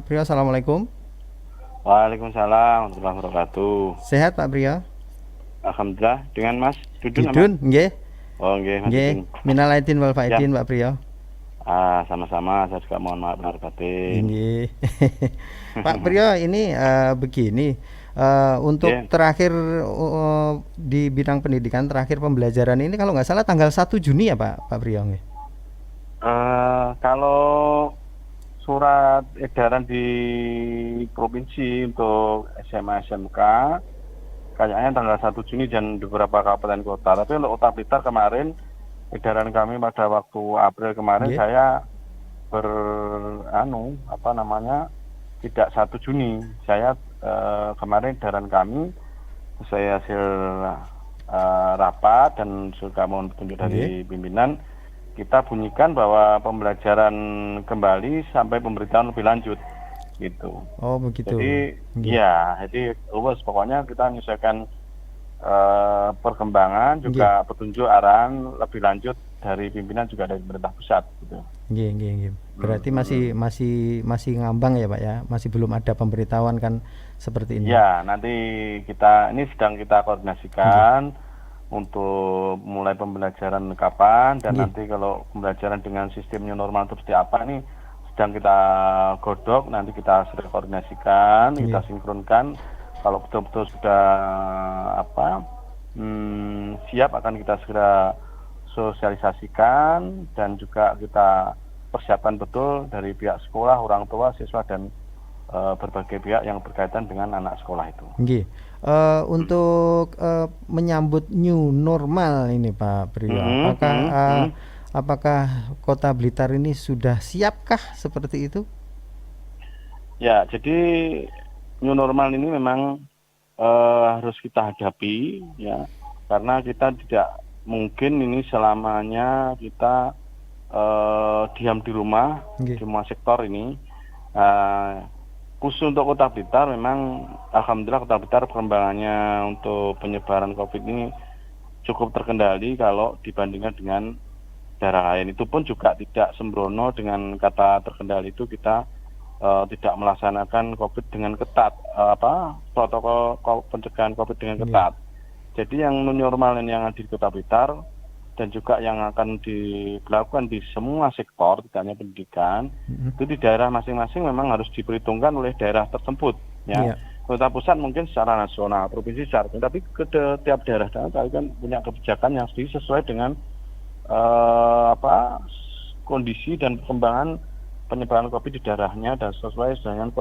Priyo, assalamualaikum. Waalaikumsalam warahmatullahi wabarakatuh. Sehat Pak Priyo? Alhamdulillah, dengan Mas Dudun nama? Didun, nggih. Oh, nggih, Mas Nggih, Dudun. minal aidin wal Ya, faidin Pak Priyo. sama-sama. Saya juga mohon maaf lahir batin. Nggih. Pak Priyo, ini begini, untuk Ya, terakhir di bidang pendidikan, terakhir pembelajaran ini kalau nggak salah tanggal 1 Juni ya Pak Priyo nggih? kalau surat edaran di provinsi untuk SMA SMK kayaknya tanggal 1 Juni dan beberapa kabupaten kota. Tapi untuk Kota Blitar kemarin edaran kami pada waktu April kemarin Nggih. saya apa namanya, tidak 1 Juni. Saya kemarin edaran kami saya hasil rapat dan juga mohon petunjuk Nggih. dari pimpinan, kita bunyikan bahwa pembelajaran kembali sampai pemberitahuan lebih lanjut gitu. Oh, begitu. Jadi Nggih. ya, jadi pokoknya kita menyesuaikan perkembangan Nggih. juga petunjuk arahan lebih lanjut dari pimpinan juga dari pemerintah pusat gitu. Nggih, nggih, nggih. Hmm, Berarti masih hmm. masih masih ngambang ya Pak ya? Masih belum ada pemberitahuan kan seperti ini. Ya, nanti kita ini sedang kita Nggih. koordinasikan untuk mulai pembelajaran kapan, dan Nggih. nanti kalau pembelajaran dengan sistem new normal itu seperti apa ini sedang kita godok, nanti kita sudah koordinasikan, kita Nggih. sinkronkan. Kalau betul-betul sudah apa siap, akan kita segera sosialisasikan dan juga kita persiapkan betul dari pihak sekolah, orang tua, siswa, dan berbagai pihak yang berkaitan dengan anak sekolah itu. Nggih. Untuk menyambut new normal ini Pak Priyo, Mhm, mhm, mhm. apakah Kota Blitar ini sudah siapkah seperti itu? Ya, jadi new normal ini memang harus kita hadapi ya, karena kita tidak mungkin ini selamanya kita diam di rumah, Nggih. semua sektor ini. Uh, Khusus untuk Kota Blitar, memang alhamdulillah Kota Blitar perkembangannya untuk penyebaran COVID ini cukup terkendali kalau dibandingkan dengan daerah lain. Itu pun juga tidak sembrono. Dengan kata terkendali itu kita tidak melaksanakan COVID dengan ketat, protokol pencegahan COVID dengan Nggih. ketat. Jadi yang new normal ini yang ada di Kota Blitar dan juga yang akan dilakukan di semua sektor, tidak hanya pendidikan, Mhm. itu di daerah masing-masing memang harus diperhitungkan oleh daerah tersebut. Ya, Iya. kota pusat mungkin secara nasional, provinsi secara, tapi tiap daerah kan punya kebijakan yang sesuai dengan kondisi dan perkembangan penyebaran COVID di daerahnya dan sesuai dengan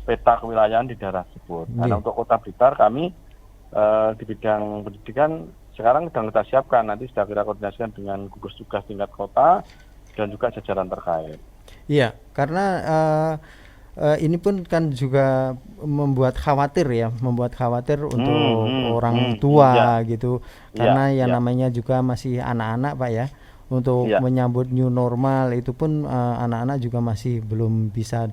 peta kewilayahan di daerah tersebut. Nah, Nggih. untuk Kota Blitar kami di bidang pendidikan sekarang sedang kita siapkan, nanti sudah kita koordinasikan dengan gugus tugas tingkat kota dan juga jajaran terkait. Iya, karena ini pun kan juga membuat khawatir untuk orang Ya, tua gitu. ya, Karena yang ya, namanya juga masih anak-anak, Pak ya. Untuk ya, menyambut new normal itu pun anak-anak juga masih belum bisa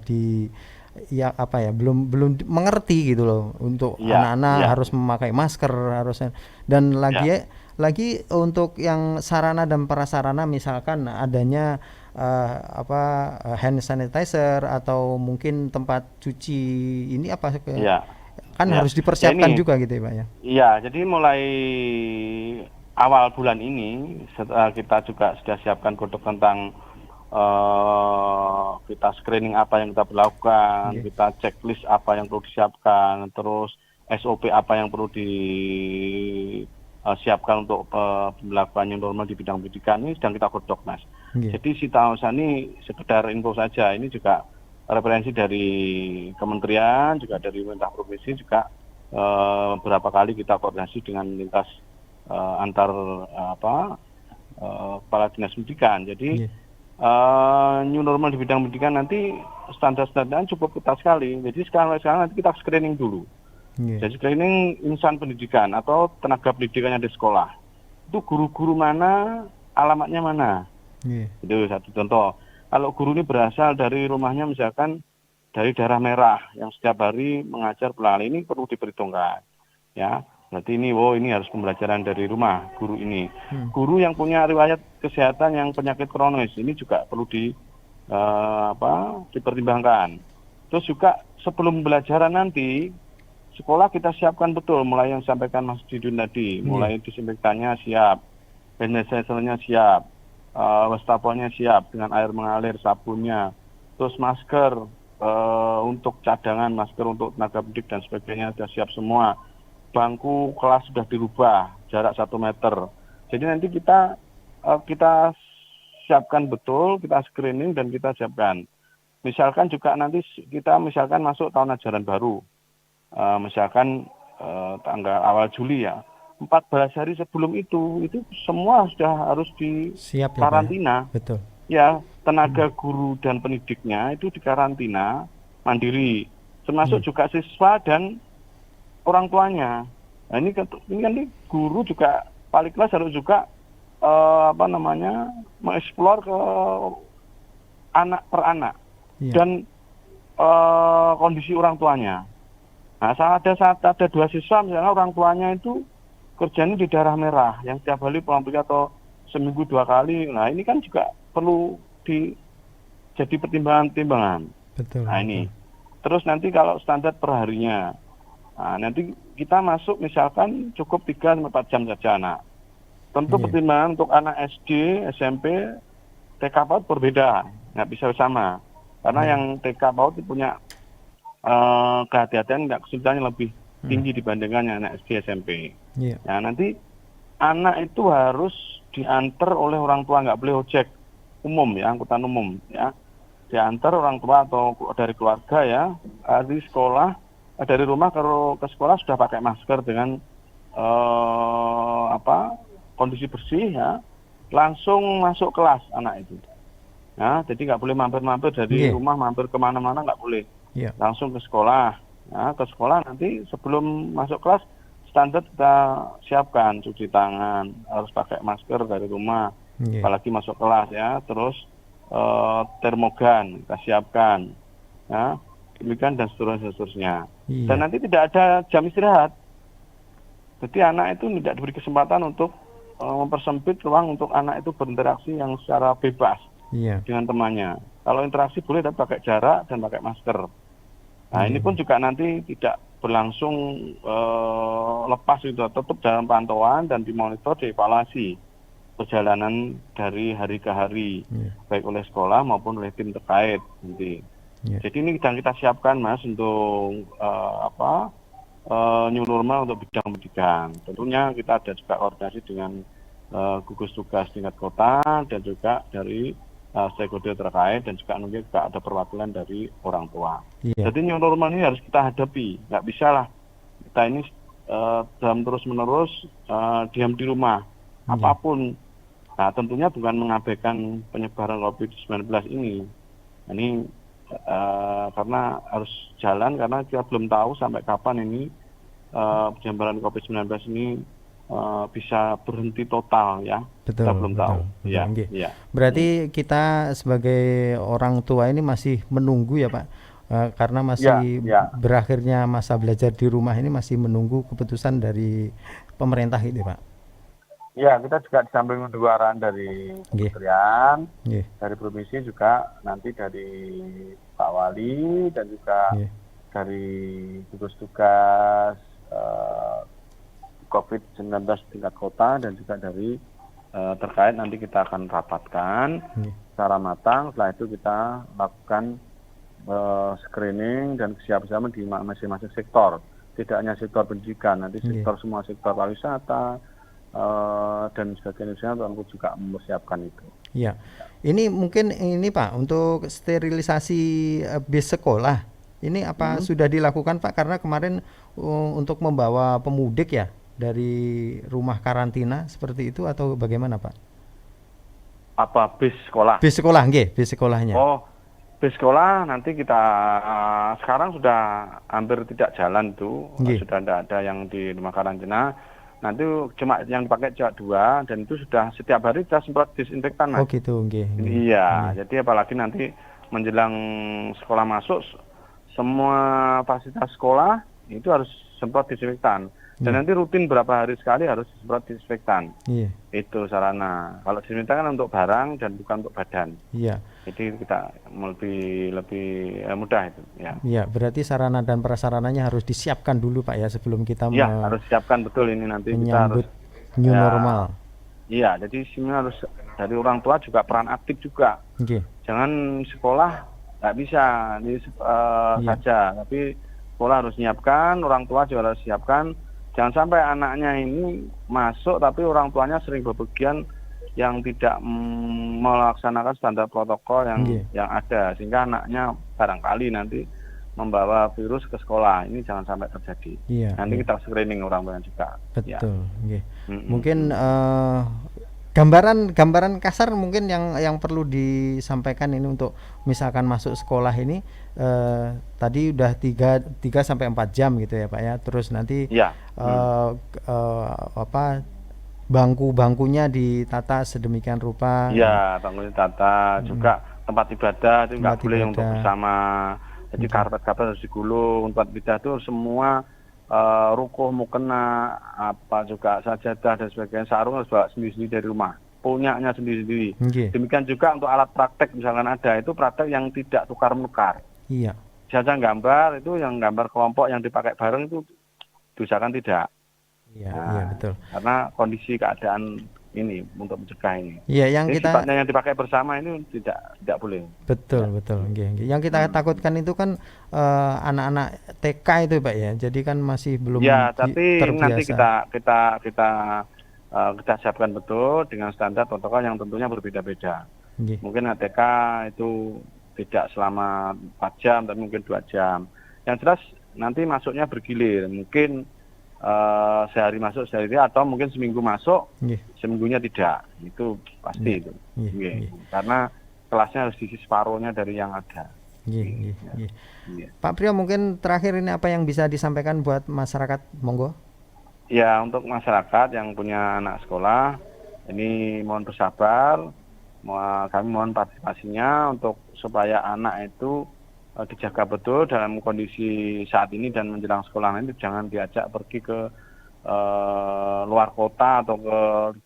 ya apa ya, belum belum mengerti gitu loh. Untuk ya, anak-anak ya, harus memakai masker harusnya, dan ya, lagi untuk yang sarana dan prasarana, misalkan adanya hand sanitizer atau mungkin tempat cuci ini ya, kan ya. harus Ya dipersiapkan ini, juga gitu ya Pak ya. ya, jadi mulai awal bulan ini setelah kita juga sudah siapkan kodok tentang kita screening apa yang kita berlakukan, Oke. kita checklist apa yang perlu disiapkan, terus SOP apa yang perlu disiapkan untuk pemberlakuan yang normal di bidang pendidikan, ini sedang kita godok, Mas. Oke. Jadi si Tausan ini sekedar info saja, ini juga referensi dari kementerian, juga dari pemerintah provinsi, juga beberapa kali kita koordinasi dengan lintas antar kepala dinas pendidikan. Jadi Oke. new normal di bidang pendidikan nanti standar-standarnya cukup ketat sekali. Jadi sekarang nanti kita screening dulu. Oke. Jadi screening insan pendidikan atau tenaga pendidikan yang di sekolah. Itu guru-guru mana, alamatnya mana. Oke. Itu satu contoh. Kalau guru ini berasal dari rumahnya misalkan dari daerah merah yang setiap hari mengajar pulang, ini perlu diperhitungkan. Ya, berarti ini harus pembelajaran dari rumah guru ini. Hmm. Guru yang punya riwayat kesehatan yang penyakit kronis ini juga perlu dipertimbangkan. Terus juga sebelum pembelajaran nanti, sekolah kita siapkan betul, mulai yang disampaikan Mas Didun tadi, Nggih. mulai disinfektannya siap, hand sanitizer-nya siap, wastafelnya siap dengan air mengalir, sabunnya, terus masker untuk cadangan, masker untuk tenaga pendidik dan sebagainya sudah siap semua. Bangku kelas sudah dirubah, jarak 1 meter. Jadi nanti kita siapkan betul, kita screening dan kita siapkan. Misalkan juga nanti kita masuk tahun ajaran baru, misalkan tanggal awal Juli ya, 14 hari sebelum itu semua sudah harus di Siap ya Pak ya? karantina. Betul. Ya, tenaga guru dan pendidiknya itu dikarantina mandiri, termasuk Iya. juga siswa dan orang tuanya. Nah ini kan guru juga wali kelas harus juga mengeksplor ke anak per anak Iya. dan kondisi orang tuanya. Nah, saat ada 2 siswa misalnya orang tuanya itu kerjanya di daerah merah yang setiap kali pulang pergi atau seminggu 2 kali. Nah, ini kan juga perlu jadi pertimbangan-pertimbangan. Betul, Nah, betul. ini. Terus nanti kalau standar perharinya, nah, nanti kita masuk misalkan cukup 3-4 jam saja anak. Tentu Iya. pertimbangan untuk anak SD, SMP, TK PAUD berbeda, nggak bisa sama. Karena Iya. yang TK PAUD itu punya kehati-hatian, nggak kesulitannya lebih tinggi dibandingkan yang anak SD, SMP. Iya. Nah, nanti anak itu harus diantar oleh orang tua, nggak boleh ojek umum ya, angkutan umum ya. Diantar orang tua atau dari keluarga ya, di sekolah, dari rumah ke sekolah sudah pakai masker dengan kondisi bersih ya, langsung masuk kelas anak itu. Ya, jadi nggak boleh mampir-mampir dari Nggih. rumah mampir kemana-mana, nggak boleh. Iya. Langsung ke sekolah. Ya, ke sekolah nanti sebelum masuk kelas standar kita siapkan cuci tangan, harus pakai masker dari rumah, Nggih. apalagi masuk kelas ya. Terus termogan kita siapkan, ya, demikian dan seterusnya. Dan Iya. nanti tidak ada jam istirahat. Jadi anak itu tidak diberi kesempatan untuk mempersempit ruang untuk anak itu berinteraksi yang secara bebas Iya. dengan temannya. Kalau interaksi boleh tapi pakai jarak dan pakai masker. Nah, ini Iya. pun juga nanti tidak berlangsung lepas itu, tetap dalam pantauan dan dimonitor, dievaluasi perjalanan dari hari ke hari, Iya. baik oleh sekolah maupun oleh tim terkait nanti. Iya. Jadi ini sedang kita siapkan Mas untuk new normal untuk bidang pendidikan. Tentunya kita ada juga koordinasi dengan gugus tugas tingkat kota dan juga dari stakeholder terkait, dan juga mungkin juga ada perwakilan dari orang tua. Iya. Jadi new normal ini harus kita hadapi, nggak bisa lah kita ini dalam terus-menerus diam di rumah, apapun. Nah, tentunya bukan mengabaikan penyebaran COVID-19 ini. Ini karena harus jalan, karena kita belum tahu sampai kapan ini penyebaran COVID-19 ini bisa berhenti total ya. Betul, Kita belum tahu. betul, Ya, nggih. ya. Berarti kita sebagai orang tua ini masih menunggu ya Pak, karena masih Ya. berakhirnya masa belajar di rumah ini, masih menunggu keputusan dari pemerintah itu Pak. Ya, kita juga di samping menunggu arahan dari kementerian, Nggih. dari provinsi juga nanti dari Pak Wali dan juga Nggih. dari gugus tugas COVID-19 tingkat kota dan juga dari terkait nanti kita akan rapatkan secara matang. Setelah itu kita lakukan screening dan kesiapsiagaan di masing-masing sektor. Tidak hanya sektor pendidikan, nanti sektor semua sektor pariwisata dan sebagainya untuk juga mempersiapkan itu. Iya. Ini mungkin ini Pak, untuk sterilisasi bis sekolah ini apa sudah dilakukan Pak? Karena kemarin untuk membawa pemudik ya dari rumah karantina seperti itu, atau bagaimana Pak? Apa bis sekolah? Bis sekolah, nggih, bis sekolahnya. Oh, bis sekolah nanti kita sekarang sudah hampir tidak jalan tuh, sudah tidak ada yang di rumah karantina. Nanti cuma yang dipakai cuma 2, dan itu sudah setiap hari kita semprot disinfektan Mas. Oh gitu, nggih. Iya, jadi apalagi nanti menjelang sekolah masuk, semua fasilitas sekolah itu harus semprot disinfektan. Dan Iya. nanti rutin berapa hari sekali harus disemprot disinfektan. Iya. Itu sarana. Kalau disinfektan kan untuk barang dan bukan untuk badan. Iya. Jadi kita lebih lebih mudah itu. Ya. Iya, berarti sarana dan prasarananya harus disiapkan dulu Pak ya sebelum kita Ya, harus siapkan betul ini nanti kita harus menyambut new ya. normal. Iya, jadi sini harus dari orang tua juga peran aktif juga. Oke. Jangan sekolah nggak bisa Iya. saja, tapi sekolah harus siapkan, orang tua juga harus siapkan. Jangan sampai anaknya ini masuk tapi orang tuanya sering bepergian yang tidak melaksanakan standar protokol Oke. yang ada, sehingga anaknya barangkali nanti membawa virus ke sekolah. Ini jangan sampai terjadi. Iya. Nanti Iya. kita screening orang tuanya juga. Ya. Betul. Oke. Mm-mm. Mungkin gambaran kasar mungkin yang perlu disampaikan ini untuk misalkan masuk sekolah ini tadi udah 3 sampai 4 jam gitu ya Pak ya. Terus nanti Ya. apa bangku-bangkunya ditata sedemikian rupa. Iya, bangunin tata juga tempat ibadah itu nggak Tempat boleh untuk ibadah. bersama. Jadi karpet-karpet harus digulung, tempat ibadah itu semua rukuh, mukena, apa juga sajadah dan sebagainya, sarung harus bawa sendiri-sendiri dari rumah, punyanya sendiri-sendiri. Oke. Demikian juga untuk alat praktek, misalkan ada itu praktek yang tidak tukar-menukar. Iya. Jasa gambar itu yang gambar kelompok yang dipakai bareng itu diusahakan tidak. Iya, Nah, iya betul. karena kondisi keadaan ini untuk mencegah ini. Iya, yang Jadi kita sifatnya yang dipakai bersama ini tidak boleh. betul, betul. Oke, oke. Yang kita takutkan itu kan anak-anak TK itu Pak ya. Jadi kan masih belum Ya, tapi nanti terbiasa. kita siapkan betul dengan standar protokol yang tentunya berbeda-beda. Oke. Mungkin ATK itu tidak selama 4 jam, tapi mungkin 2 jam. Yang jelas nanti masuknya bergilir. Mungkin sehari masuk sehari atau mungkin seminggu masuk, Oke. seminggunya tidak. Itu pasti itu. Iya, Oke. iya. Karena kelasnya harus diisi separuhnya dari yang ada. Iya, iya, iya. Iya. Pak Priyo, mungkin terakhir ini apa yang bisa disampaikan buat masyarakat, monggo? Ya, untuk masyarakat yang punya anak sekolah, ini mohon bersabar. Kami mohon partisipasinya untuk supaya anak itu dijaga betul dalam kondisi saat ini dan menjelang sekolah nanti. Jangan diajak pergi ke luar kota atau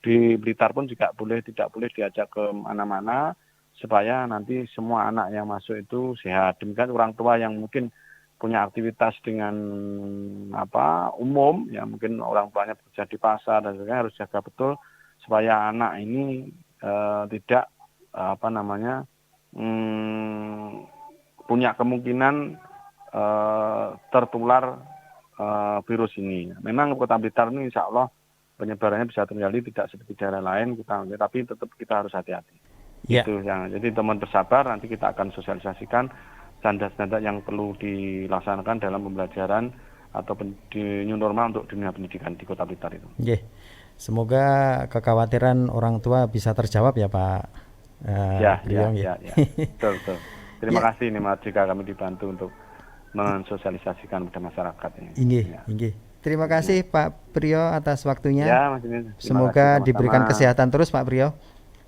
di Blitar pun juga tidak boleh diajak ke mana-mana, supaya nanti semua anak yang masuk itu sehat. Demikian orang tua yang mungkin punya aktivitas dengan umum, ya mungkin orang tuanya bekerja di pasar dan sebagainya, harus jaga betul supaya anak ini tidak punya kemungkinan tertular virus ini. Memang Kota Blitar ini insya Allah penyebarannya bisa terjadi tidak seperti daerah lain, tapi tetap kita harus hati-hati. Ya. Itu yang jadi teman bersabar, nanti kita akan sosialisasikan standar-standar yang perlu dilaksanakan dalam pembelajaran atau di new normal untuk dunia pendidikan di Kota Blitar itu. Oke. Semoga kekhawatiran orang tua bisa terjawab ya Pak Priyo. Ya. Betul. Terima kasih nih Mas, jika kami dibantu untuk mensosialisasikan pada masyarakat ini. Inggih. Terima kasih Pak Priyo atas waktunya. Ya, Mas ini. Semoga diberikan kesehatan terus Pak Priyo.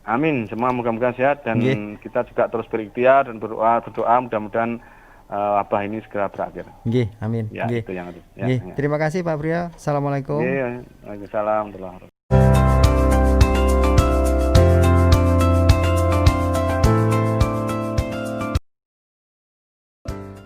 Amin. Semua moga-moga sehat dan kita juga terus berikhtiar dan berdoa mudah-mudahan wabah ini segera berakhir. Nggih, amin. Ya, Nggih. itu yang itu. Nggih. Terima kasih Pak Priyo. Assalamualaikum. Waalaikumsalam warahmatullahi wabarakatuh.